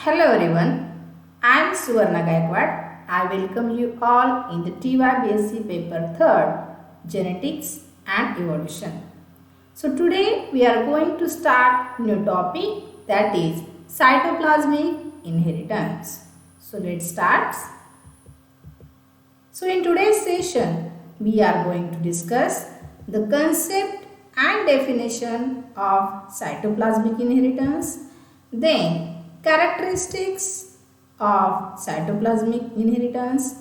Hello everyone, I am Suvarna Gaikwad. I welcome you all in the TYBSc paper 3rd, Genetics and Evolution. So today we are going to start new topic, that is cytoplasmic inheritance. So let's start. So in today's session we are going to discuss the concept and definition of cytoplasmic inheritance, then characteristics of cytoplasmic inheritance,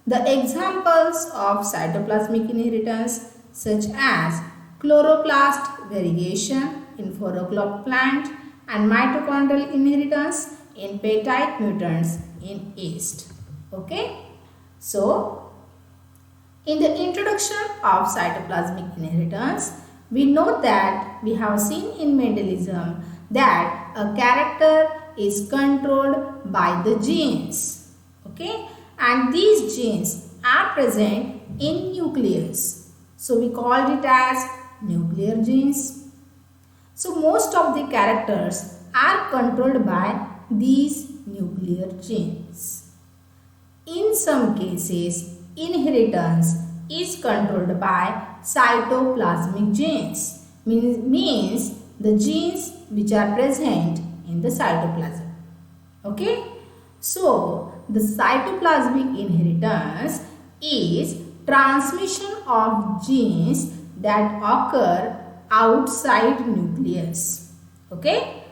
the examples of cytoplasmic inheritance such as chloroplast variegation in 4-o'clock plant and mitochondrial inheritance in peptide mutants in yeast. Okay. So in the introduction of cytoplasmic inheritance, we know that we have seen in Mendelism that a character is controlled by the genes. Okay, and these genes are present in nucleus. So we called it as nuclear genes. So most of the characters are controlled by these nuclear genes. In some cases, inheritance is controlled by cytoplasmic genes, means the genes which are present in the cytoplasm. Okay, so the cytoplasmic inheritance is transmission of genes that occur outside nucleus. Okay,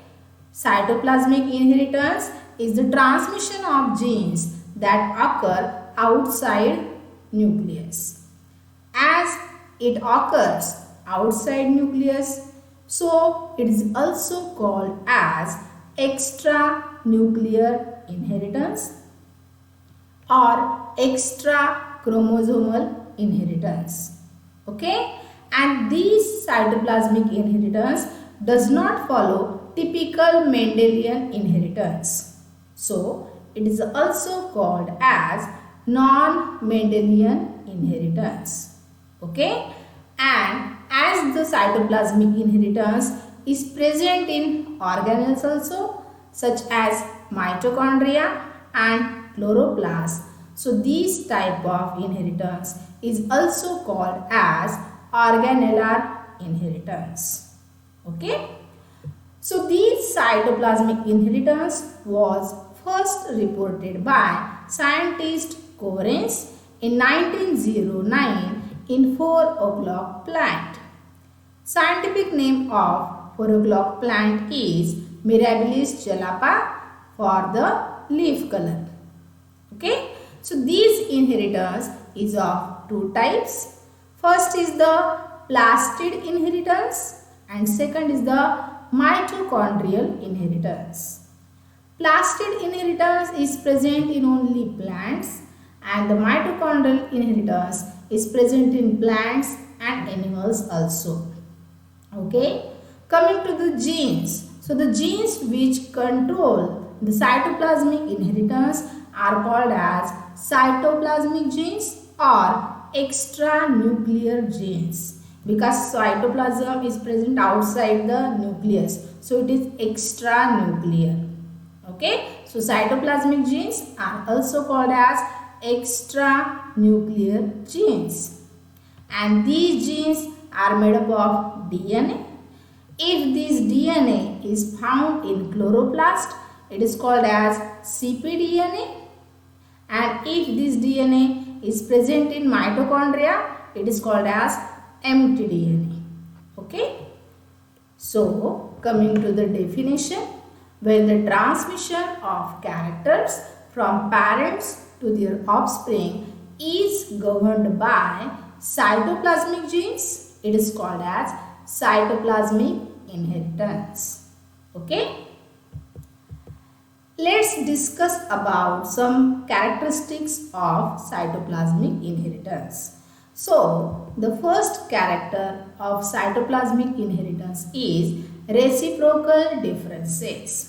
cytoplasmic inheritance is the transmission of genes that occur outside nucleus. As it occurs outside nucleus, so it is also called as extranuclear inheritance or extra chromosomal inheritance. Okay, and this cytoplasmic inheritance does not follow typical Mendelian inheritance. So it is also called as non-Mendelian inheritance. Okay, and as the cytoplasmic inheritance is present in organelles also, such as mitochondria and chloroplast, so this type of inheritance is also called as organellar inheritance. Okay, so this cytoplasmic inheritance was first reported by scientist Coverens in 1909 in 4-o'clock plant. Scientific name of 4-o'clock plant is Mirabilis jalapa for the leaf color. Okay, so this inheritance is of two types. First is the plastid inheritance and second is the mitochondrial inheritance. Plastid inheritance is present in only plants and the mitochondrial inheritance is present in plants and animals also. Okay, coming to the genes. So the genes which control the cytoplasmic inheritance are called as cytoplasmic genes or extranuclear genes, because cytoplasm is present outside the nucleus, so it is extranuclear. Okay, so cytoplasmic genes are also called as extranuclear genes, and these genes are made up of DNA. If this DNA is found in chloroplast, it is called as cpDNA, and if this DNA is present in mitochondria, it is called as mtDNA. Okay, so coming to the definition, when the transmission of characters from parents to their offspring is governed by cytoplasmic genes, it is called as cytoplasmic inheritance. Okay, let's discuss about some characteristics of cytoplasmic inheritance. So the first character of cytoplasmic inheritance is reciprocal differences.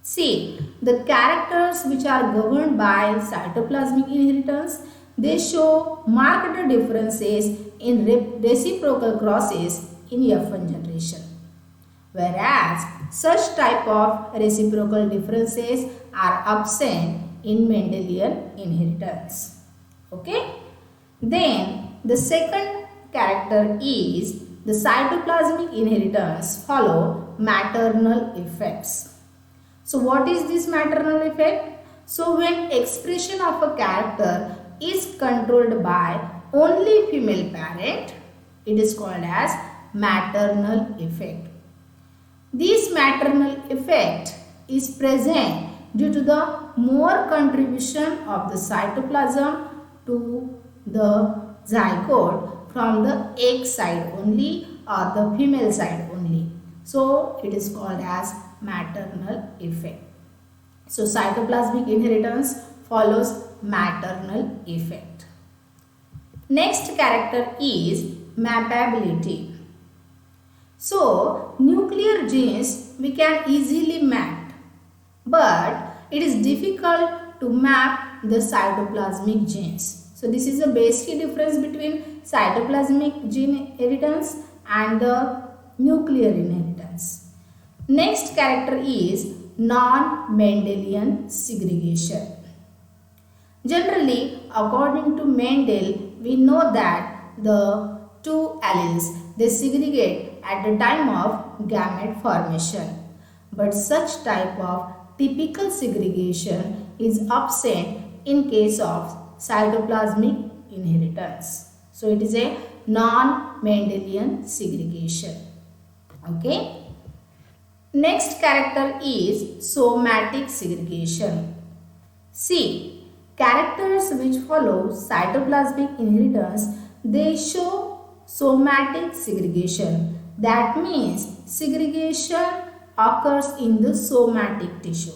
See, the characters which are governed by cytoplasmic inheritance, they show marked differences in reciprocal crosses in F1 generation. whereas such type of reciprocal differences are absent in Mendelian inheritance. Okay? Then the second character is the cytoplasmic inheritance follow maternal effects. So what is this maternal effect? So when expression of a character is controlled by only female parent, it is called as maternal effect. This maternal effect is present due to the more contribution of the cytoplasm to the zygote from the egg side only or the female side only. So it is called as maternal effect. So cytoplasmic inheritance follows maternal effect. Next character is mappability. So nuclear genes we can easily map, but it is difficult to map the cytoplasmic genes. So this is the basic difference between cytoplasmic gene inheritance and the nuclear inheritance. Next character is non-Mendelian segregation. Generally, according to Mendel, we know that the two alleles they segregate at the time of gamete formation. But such type of typical segregation is absent in case of cytoplasmic inheritance. So it is a non-Mendelian segregation. Okay. Next character is somatic segregation. See, characters which follow cytoplasmic inheritance, they show somatic segregation. That means segregation occurs in the somatic tissue.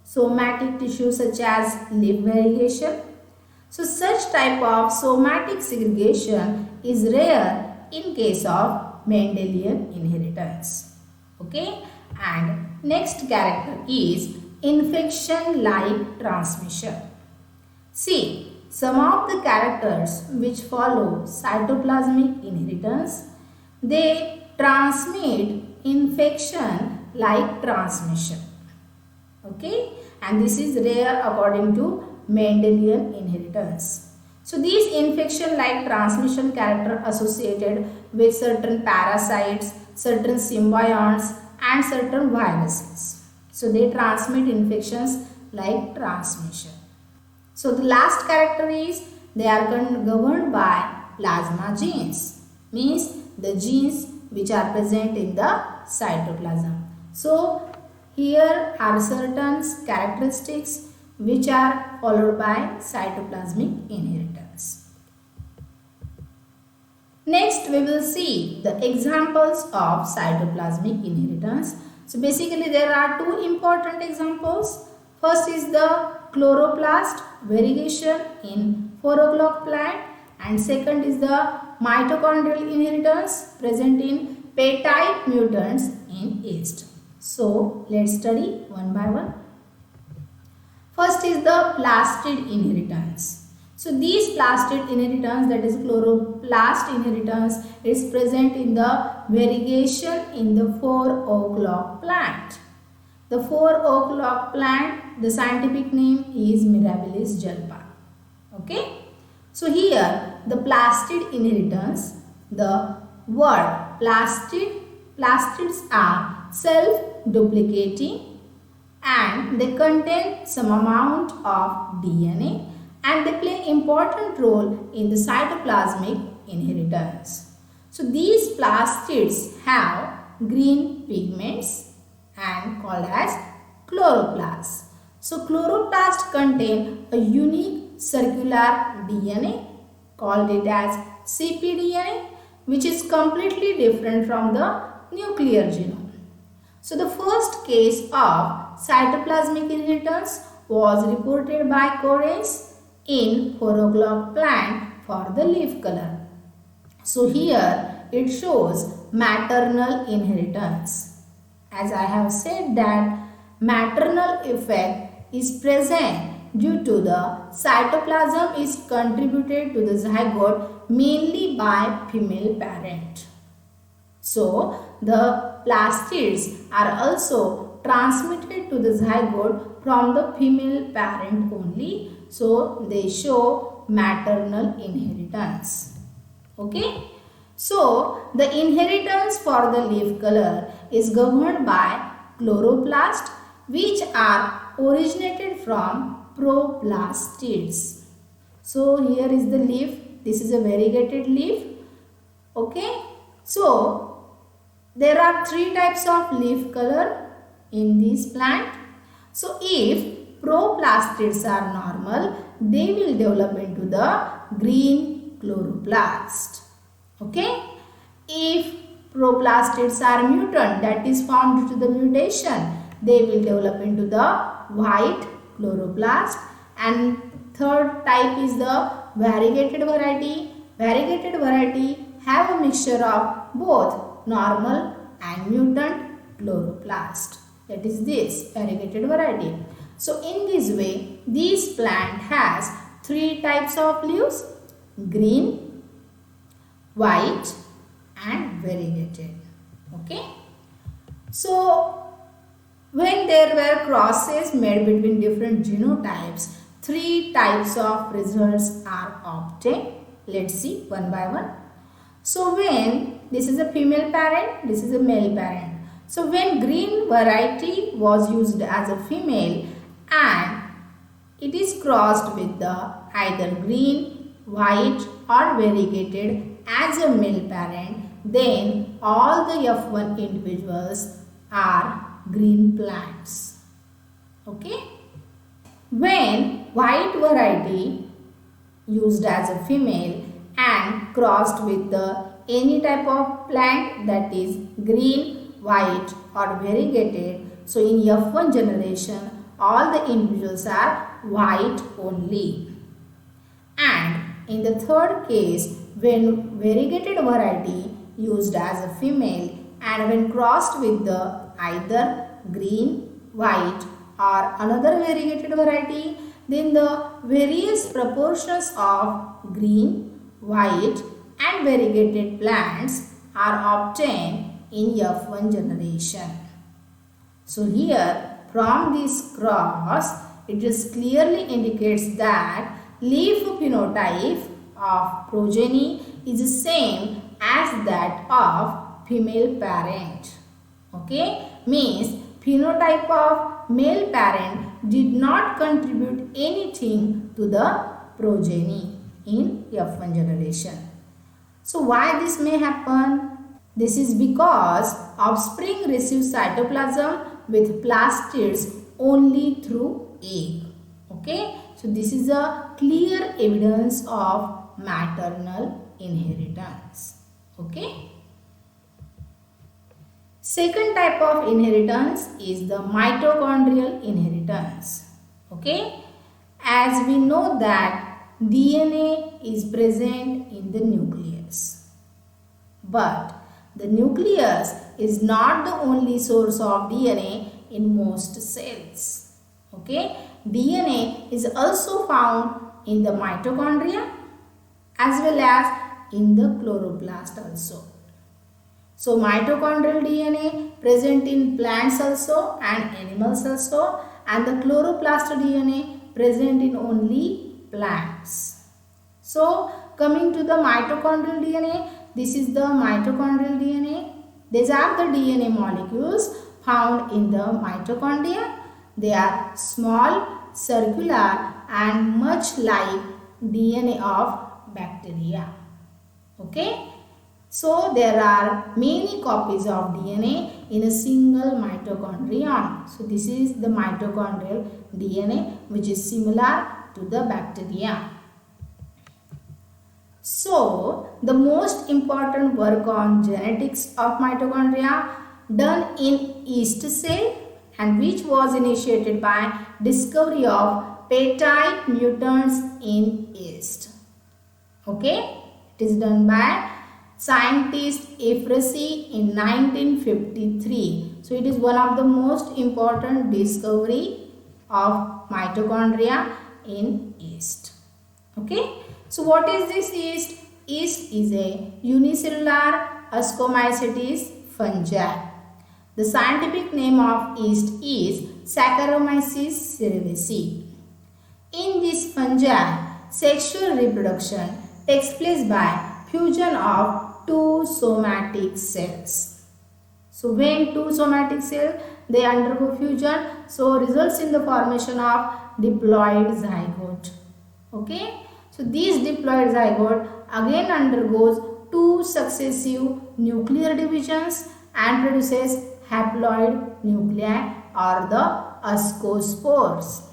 Somatic tissue such as leaf variegation. So such type of somatic segregation is rare in case of Mendelian inheritance. Okay, and next character is infection-like transmission. See, some of the characters which follow cytoplasmic inheritance, they transmit infection-like transmission. Okay, and this is rare according to Mendelian inheritance. So these infection-like transmission character associated with certain parasites, certain symbionts and certain viruses. So they transmit infections like transmission. So the last character is they are governed by plasma genes, means the genes which are present in the cytoplasm. So here are certain characteristics which are followed by cytoplasmic inheritance. Next we will see the examples of cytoplasmic inheritance. So basically there are two important examples. First is the chloroplast variegation in 4 o'clock plant, and second is the mitochondrial inheritance present in peptide mutants in yeast. So let's study one by one. First is the plastid inheritance. So these plastid inheritance, that is chloroplast inheritance, is present in the variegation in the 4 o'clock plant. The 4 o'clock plant, the scientific name is Mirabilis jalpa. Okay. So here the plastid inheritance, the word plastids are self-duplicating and they contain some amount of DNA and they play important role in the cytoplasmic inheritance. So these plastids have green pigments and called as chloroplasts. So chloroplasts contain a unique circular DNA called it as cpDNA, which is completely different from the nuclear genome. So the first case of cytoplasmic inheritance was reported by Correns in 4 o'clock plant for the leaf color. So here it shows maternal inheritance. As I have said that maternal effect is present due to the cytoplasm is contributed to the zygote mainly by female parent. So the plastids are also transmitted to the zygote from the female parent only. So they show maternal inheritance. Okay. So the inheritance for the leaf color is governed by chloroplast, which are originated from proplastids. So here is the leaf. This is a variegated leaf. Okay. So there are three types of leaf color in this plant. So if proplastids are normal, they will develop into the green chloroplast. Okay. If proplastids are mutant, that is formed due to the mutation, they will develop into the white chloroplast. And third type is the variegated variety. Variegated variety have a mixture of both normal and mutant chloroplast. That is this variegated variety. So in this way, this plant has three types of leaves: green, white and variegated. Okay. So when there were crosses made between different genotypes, three types of results are obtained. Let's see one by one. So when this is a female parent, this is a male parent. So when green variety was used as a female and it is crossed with the either green, white or variegated as a male parent, then all the F1 individuals are green plants. Okay. When white variety used as a female and crossed with the any type of plant, that is green, white or variegated, so in F1 generation all the individuals are white only. And in the third case, when variegated variety used as a female and when crossed with the either green, white or another variegated variety, then the various proportions of green, white and variegated plants are obtained in F1 generation. So here from this cross, it just clearly indicates that leaf phenotype of progeny is the same as that of female parent. Okay, means phenotype of male parent did not contribute anything to the progeny in F1 generation. So why this may happen? This is because offspring receives cytoplasm with plastids only through egg. Okay, so this is a clear evidence of maternal inheritance. Okay. Second type of inheritance is the mitochondrial inheritance. Okay. As we know that DNA is present in the nucleus, but the nucleus is not the only source of DNA in most cells. Okay. DNA is also found in the mitochondria as well as in the chloroplast also. So mitochondrial DNA present in plants also and animals also, and the chloroplast DNA present in only plants. So coming to the mitochondrial DNA, this is the mitochondrial DNA. These are the DNA molecules found in the mitochondria. They are small, circular and much like DNA of bacteria. Okay. So there are many copies of DNA in a single mitochondrion. So this is the mitochondrial DNA which is similar to the bacteria. So the most important work on genetics of mitochondria done in yeast cell, and which was initiated by discovery of peptide mutants in yeast. Okay, it is done by scientist Afrasi in 1953. So it is one of the most important discovery of mitochondria in yeast. Okay, so what is this yeast? Yeast is a unicellular Ascomycetes fungi. The scientific name of yeast is Saccharomyces cerevisiae. In this fungi, sexual reproduction takes place by fusion of two somatic cells. So when two somatic cells they undergo fusion, so results in the formation of diploid zygote. Okay, so this diploid zygote again undergoes two successive nuclear divisions and produces haploid nuclei or the ascospores.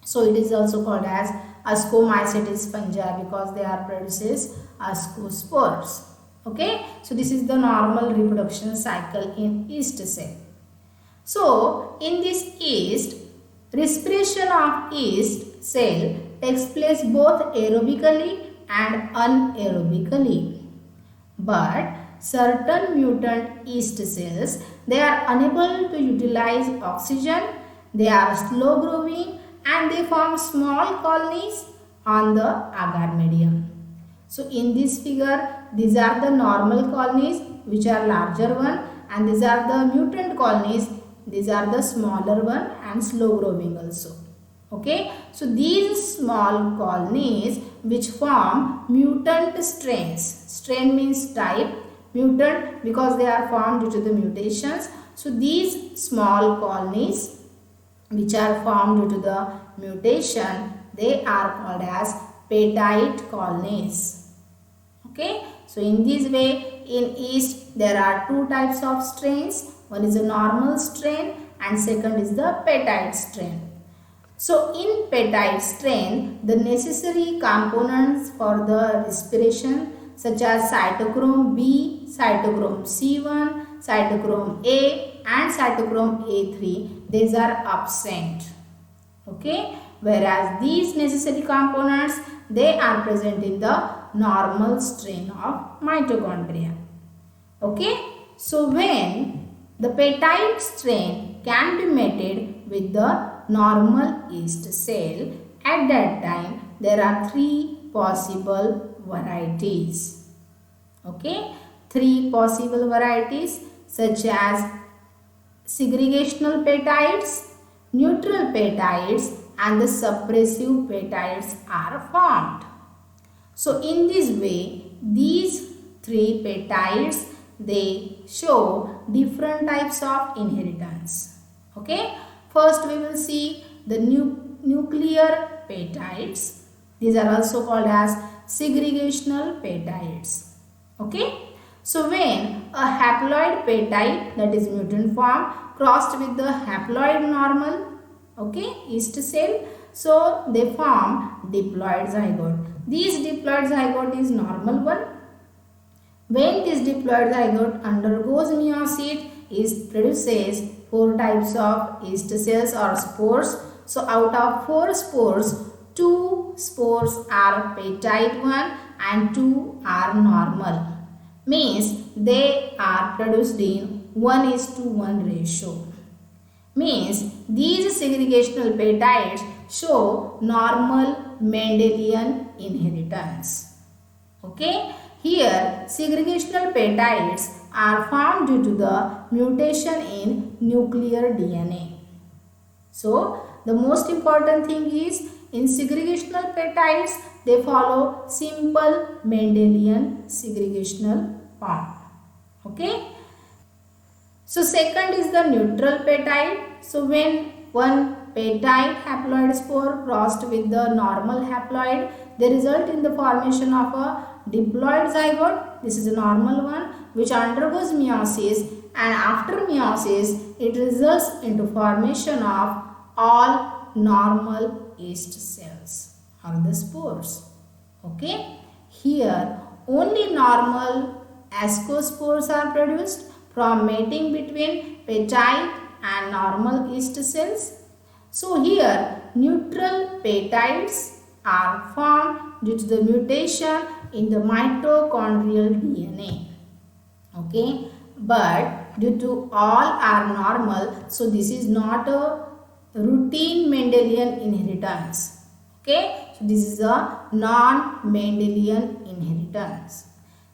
So it is also called as Ascomycetes fungi because they are produces ascospores. Okay, so this is the normal reproduction cycle in yeast cell. So in this yeast, respiration of yeast cell takes place both aerobically and anaerobically. But certain mutant yeast cells, they are unable to utilize oxygen, they are slow growing and they form small colonies on the agar medium. So in this figure, these are the normal colonies which are larger one, and these are the mutant colonies, these are the smaller one and slow growing also. Okay, so these small colonies which form mutant strains. Strain means type, mutant because they are formed due to the mutations. So these small colonies which are formed due to the mutation, they are called as petite colonies. Okay, so in this way in yeast there are two types of strains. One is a normal strain and second is the petite strain. So in petite strain, the necessary components for the respiration such as cytochrome B, cytochrome C1, cytochrome A and cytochrome A3, these are absent. Okay, whereas these necessary components, they are present in the normal strain of mitochondria. Okay, so when the petite strain can be mated with the normal yeast cell, at that time there are three possible varieties. Okay, three possible varieties such as segregational peptides, neutral peptides and the suppressive peptides are formed. So in this way, these three peptides, they show different types of inheritance. Okay, first we will see the nuclear peptides. These are also called as segregational peptides. Okay, so when a haploid peptide, that is mutant form, crossed with the haploid normal, okay, yeast cell, so they form diploid zygote. This diploid zygote is normal one. When this diploid zygote undergoes meiosis, it produces four types of yeast cells or spores. So out of four spores, two spores are petite one and two are normal. Means they are produced in 1:1 ratio. Means these segregational peptides show normal Mendelian inheritance. Okay, here segregational peptides are formed due to the mutation in nuclear DNA. So the most important thing is in segregational peptides, they follow simple Mendelian segregational form. Okay. So second is the neutral peptide. So when one peptide haploid spore crossed with the normal haploid, they result in the formation of a diploid zygote. This is a normal one which undergoes meiosis, and after meiosis it results into formation of all normal yeast cells or the spores. Okay, here only normal ascospores are produced from mating between petite and normal yeast cells. So here neutral peptides are formed due to the mutation in the mitochondrial DNA. Okay, but due to all are normal, so this is not a routine Mendelian inheritance. Okay, so this is a non-Mendelian inheritance.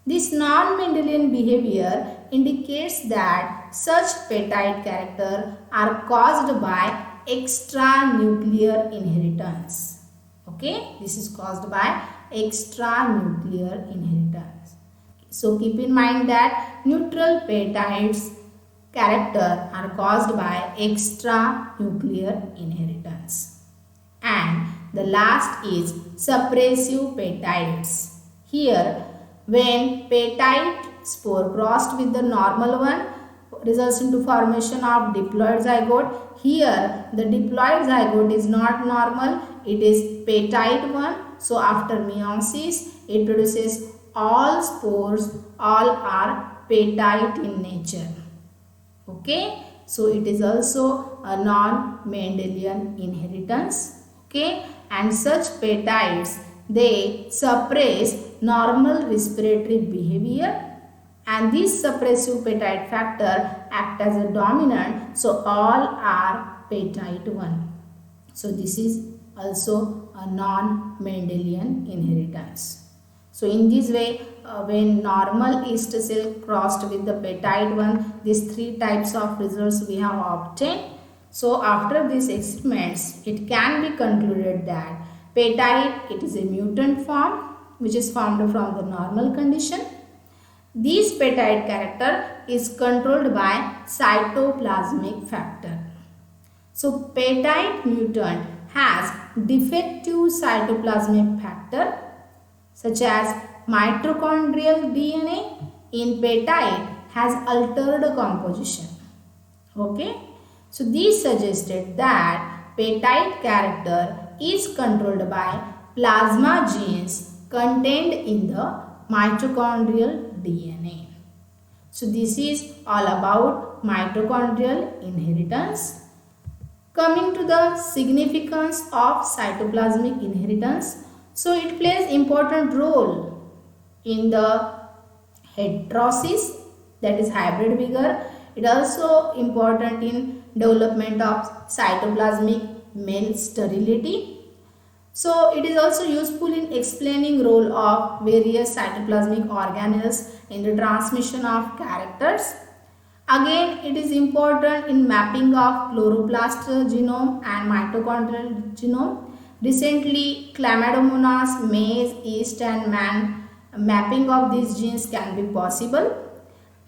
This non-Mendelian behavior indicates that such peptide characters are caused by extranuclear inheritance. Okay, this is caused by extranuclear inheritance. So keep in mind that neutral peptides character are caused by extranuclear inheritance. And the last is suppressive peptides. Here, when peptide spore crossed with the normal one results into formation of diploid zygote. Here, the diploid zygote is not normal, it is peptide one. So after meiosis, it produces all spores, all are peptide in nature. Okay, so it is also a non-Mendelian inheritance. Okay, and such peptides, they suppress normal respiratory behavior, and this suppressive peptide factor act as a dominant, so all are peptide 1. So this is also a non-Mendelian inheritance. So in this way, when normal yeast cell crossed with the peptide 1, these 3 types of results we have obtained. So after these experiments, it can be concluded that peptide, it is a mutant form which is formed from the normal condition. This peptide character is controlled by cytoplasmic factor. So peptide mutant has defective cytoplasmic factor such as mitochondrial DNA in peptide has altered composition. Okay. So this suggested that peptide character is controlled by plasma genes contained in the mitochondrial DNA. So this is all about mitochondrial inheritance. Coming to the significance of cytoplasmic inheritance. So it plays important role in the heterosis, that is hybrid vigor. It also important in development of cytoplasmic male sterility. So it is also useful in explaining role of various cytoplasmic organelles in the transmission of characters. Again, it is important in mapping of chloroplast genome and mitochondrial genome. Recently, chlamydomonas, maize, yeast and man mapping of these genes can be possible.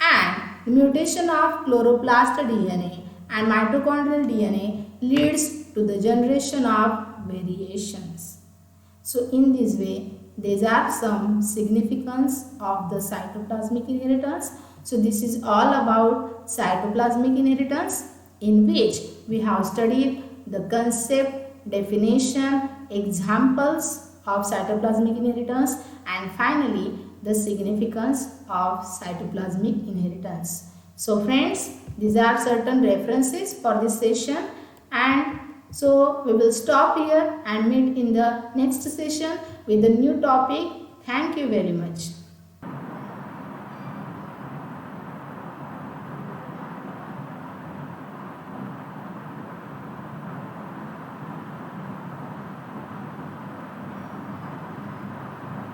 And the mutation of chloroplast DNA and mitochondrial DNA leads to the generation of variations. So in this way, these are some significance of the cytoplasmic inheritance. So this is all about cytoplasmic inheritance, in which we have studied the concept, definition, examples of cytoplasmic inheritance, and finally the significance of cytoplasmic inheritance. So friends, these are certain references for this session, and so we will stop here and meet in the next session with a new topic. Thank you very much.